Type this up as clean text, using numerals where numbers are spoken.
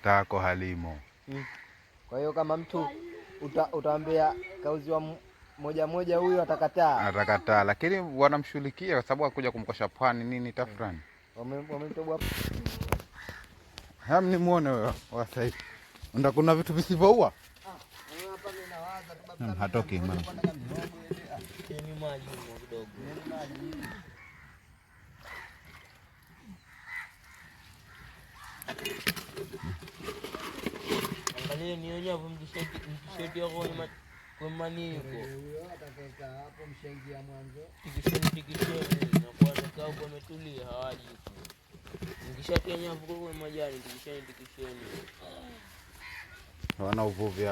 Tako halimo. Kwa hiyo kama mtu utaambia kauziwa moja moja, huyu atakataa, lakini wanamshughulikia kwa sababu akuja kumkosha pwani nini tafrani. Wamemtoboa. Ni muone wewe sasa hivi. Ndio kuna vitu visivyoua. Hapa mimi nawaza tu hatoki mama. Ni maji kidogo. Ni maji. Angalia nionyesha mtisheti yako kwa mani yuko. Atakaeka hapo mshengia mwanzo. Tikisheni na kwa sababu kwa umetulia hawaji. Nikishatia nyavu kwa majani tikisheni. Wana uvuvi.